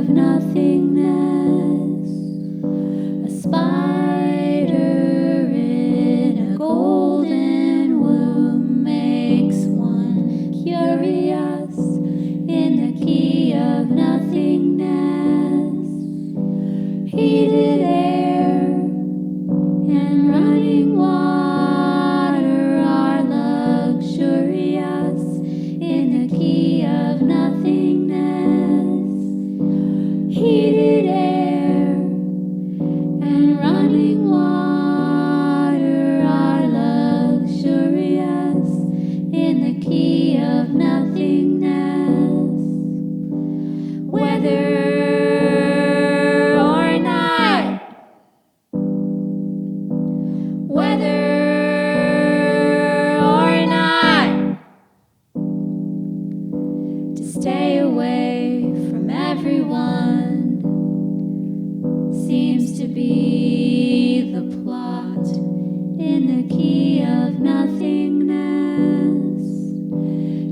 of nothingness. A spider in a golden womb makes one curious in the key of nothingness. Heated air and running water are luxurious in the key of nothingness. Heated air and running water are luxurious in the key of nothingness. Whether or not to stay away from everyone seems to be the plot in the key of nothingness.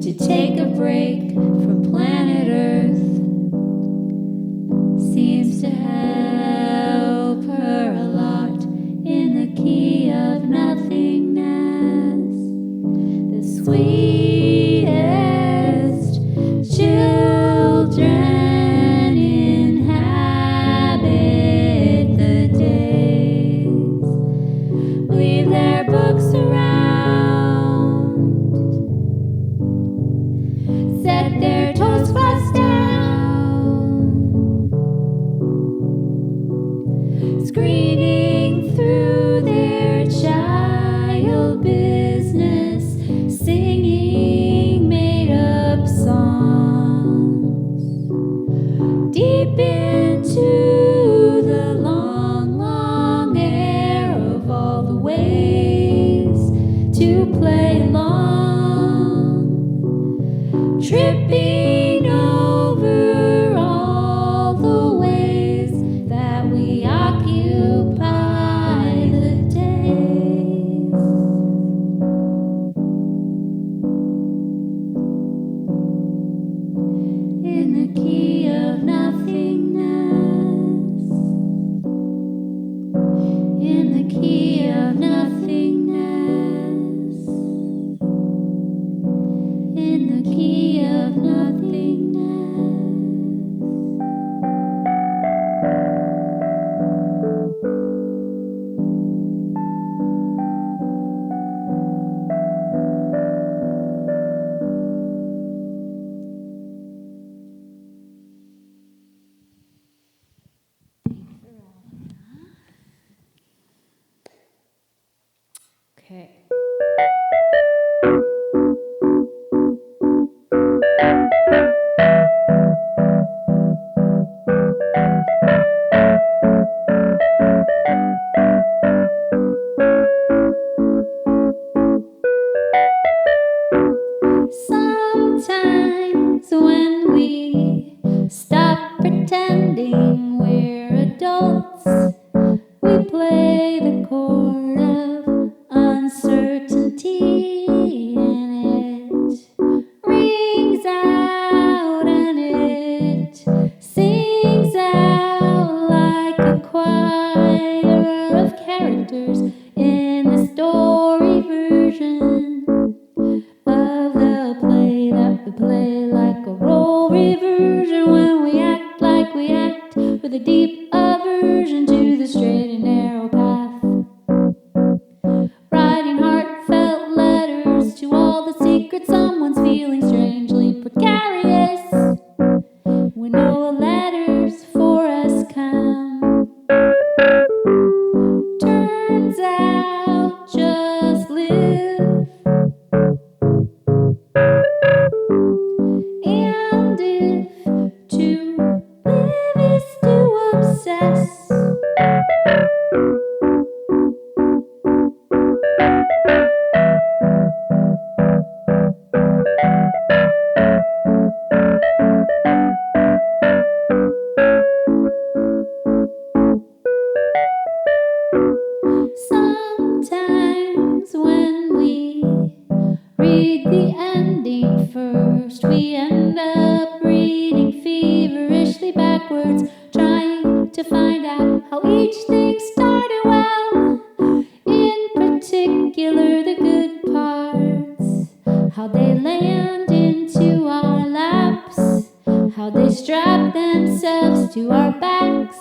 To take a break from planet Earth seems to help her a lot in the key of nothingness. The sweetest children inhabit the days, leave their books around, set their toes fast down, screening through their child business, singing made-up songs, deep into the long, long air of all the ways to play along, tripping over all the ways that we occupy the days. In the key of nothingness. In the key of nothingness. In the key of nothingness. Okay. Sometimes when we stop pretending we're adults, we play the chord of uncertainty, and it rings out and it sings out like a choir of characters in the story version of the play that we play, like a role reversion when we act like we act, with a deep aversion to the straight and narrow path, writing heartfelt letters to all the secrets someone's feeling strangely precarious when no letters for us come. Turns out just live, and if to live is to obsess, sometimes when we read the ending first, we end up reading feverishly backwards and into our laps, how they strap themselves to our backs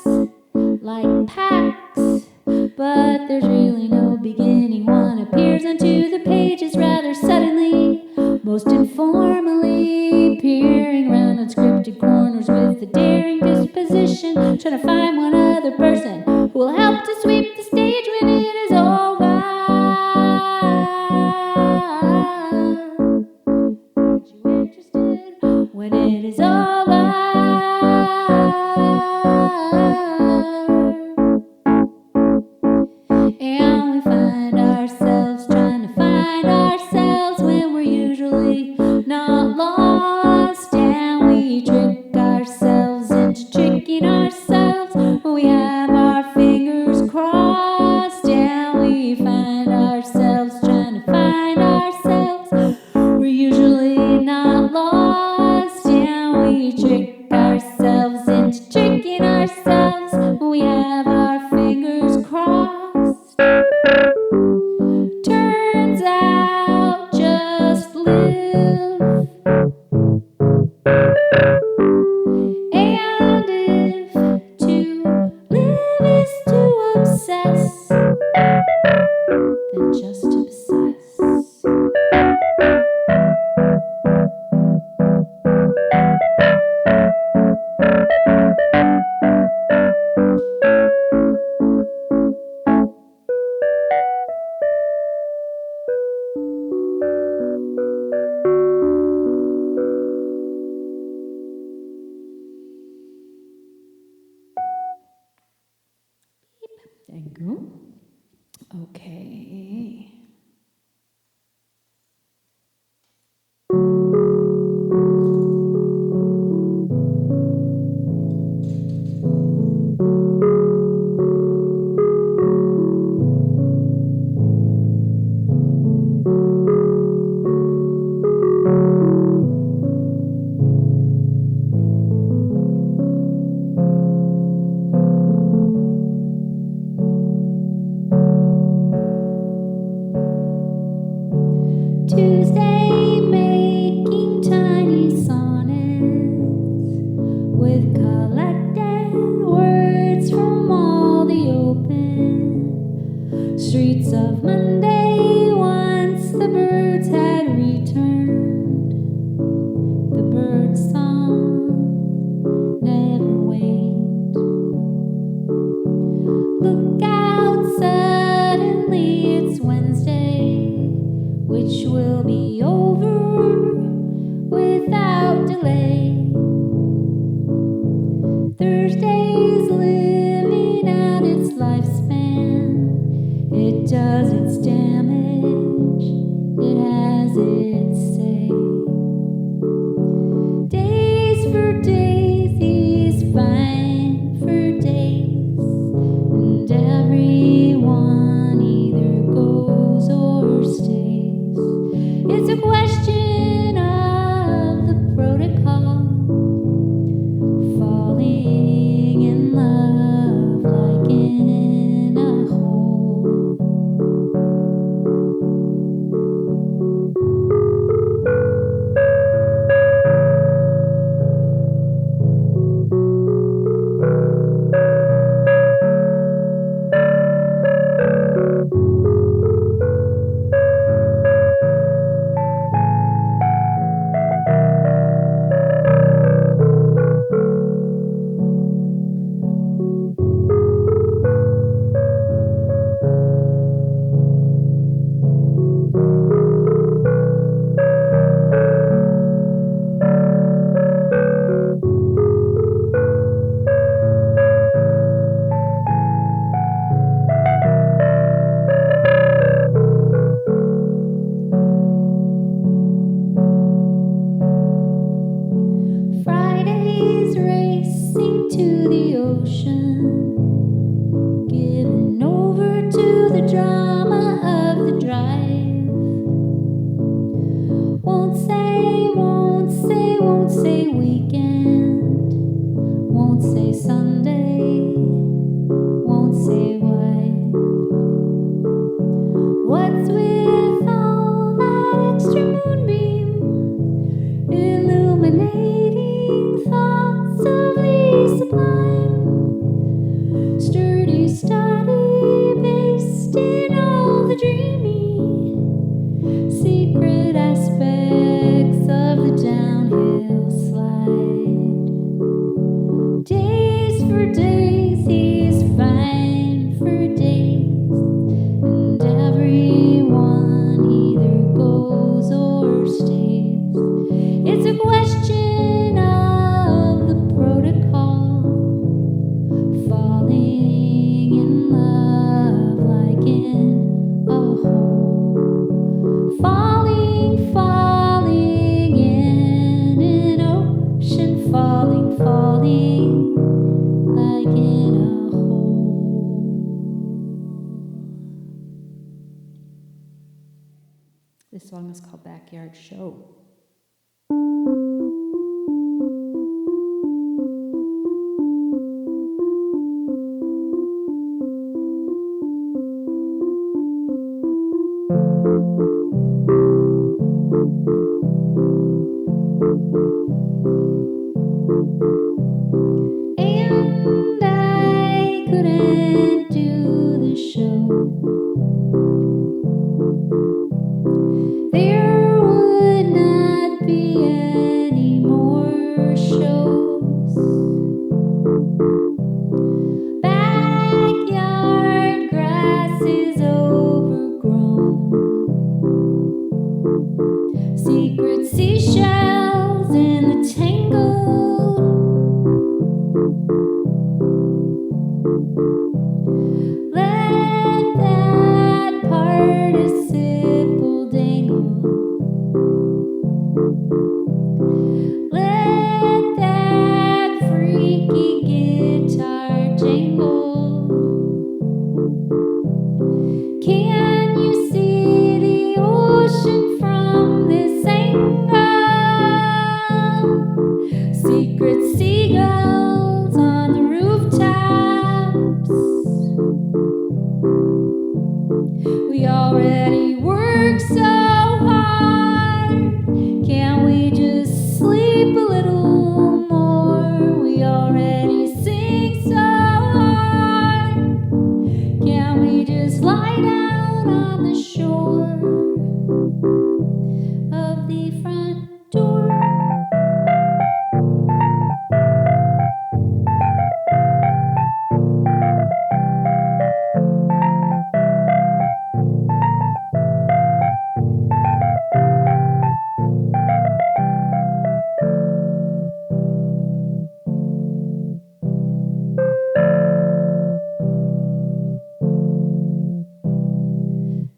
like packs. But there's really no beginning. One appears onto the pages rather suddenly, most informally, peering around unscripted corners with a daring disposition, trying to find one other person who will help to sweep the stage when it is over. Aren't you interested when it is over? And we find ourselves trying to find ourselves when we're usually not lost. And we trick ourselves into tricking ourselves when we have our fingers crossed. And we find ourselves trying to find ourselves. We're usually not lost. And we trick ourselves into tricking ourselves when we have our fingers crossed. Turns out just live. And if to live is to obsess, then just obsess. Thank you. Okay. Tuesday, making tiny sonnets with collected words from all the open streets of Monday. Once the birds had returned, the bird's song never waned. Look out, suddenly it's Wednesday, which will be over without delay. Thursday's living out its lifespan. It does its damage, it has its say. Days for daisies, fine for days, and everyone either goes or stays. It's a question of the protocol, falling in love like in a hole. Friday's racing to the ocean, given over to the drama of the drive. Won't say weekend, won't say Sunday, won't say why. What's with all that extra moonbeam backyard show. And I couldn't do the show. There would not be any more shows. Backyard grass is overgrown. Secret seashells in the tangle. Let that participle dangle. Let that freaky guitar jangle. Can you see the ocean from this angle? Secret seagulls on the rooftops. We already work so hard. Can't we just sleep a little more? We already sing so hard. Can't we just lie down on the shore of the front door?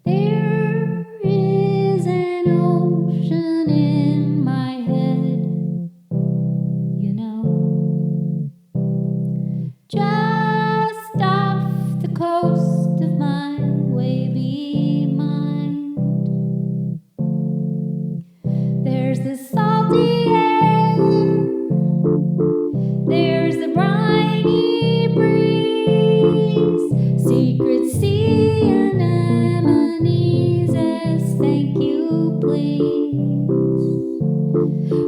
There is an ocean in my head, you know, just off the coast of my wavy mind. There's the salty air, there's the briny breeze, secret sea anemones as thank you please.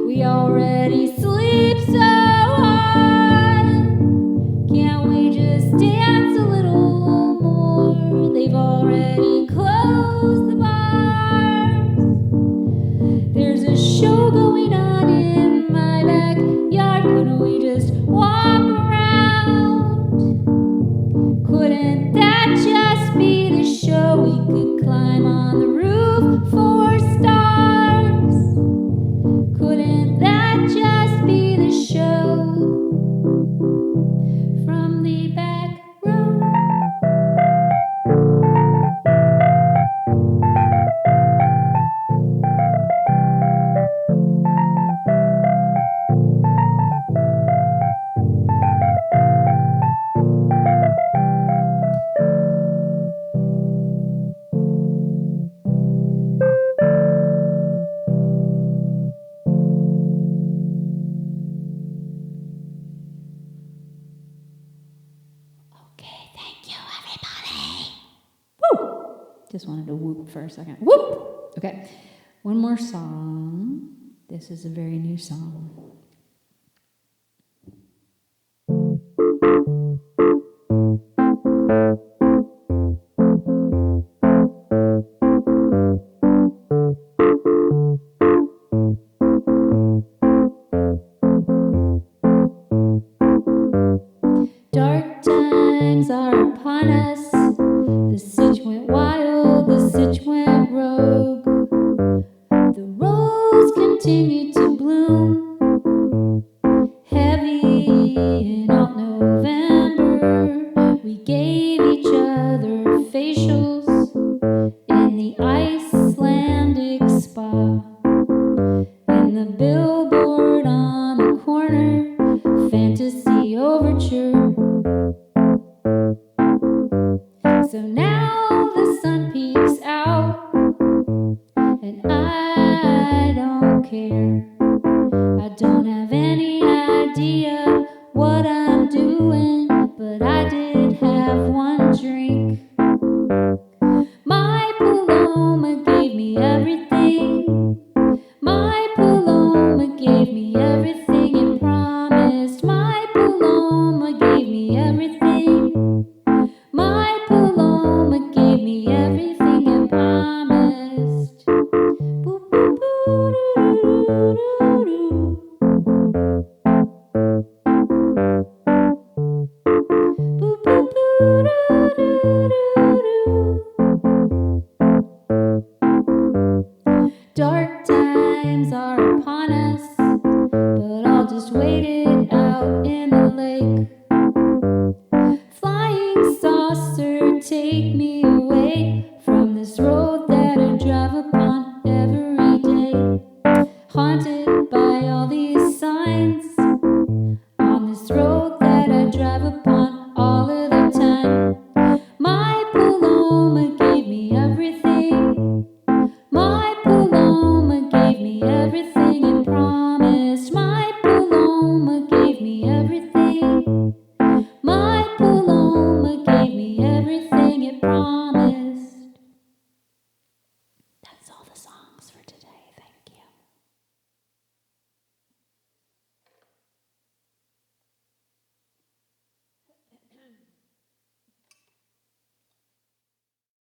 We already sleep so hard. Can't we just dance a little more? They've already closed the bars. There's a show going on in my backyard. Couldn't we just walk around? Couldn't that just be the show? We could climb on the roof for stars. Couldn't that just be the show from the back row? Okay, thank you, everybody. Woo! Just wanted to whoop for a second. Whoop! Okay, one more song. This is a very new song. Dark times are upon us. The sitch went wild, the sitch went rogue. The rose continued to bloom, heavy in all November. We gave each other facials in the Icelandic spa. In the billboard on the corner, fantasy overture. So now the sun peeks out, and I don't have any idea what I'm doing, but I did have one drink. My Paloma gave me everything. My Paloma gave me everything it promised. My Paloma gave me everything. My Paloma gave me everything it promised. Boo, boo, boo, doo, doo, doo, doo. Boo, boo, boo, doo, doo, doo, doo. Dark times are upon us, but I'll just wait it out in the lake. Flying saucer, take me away from this road that I drive upon every day. Haunted by all these signs on this road that I drive upon all of the time. My Paloma gave me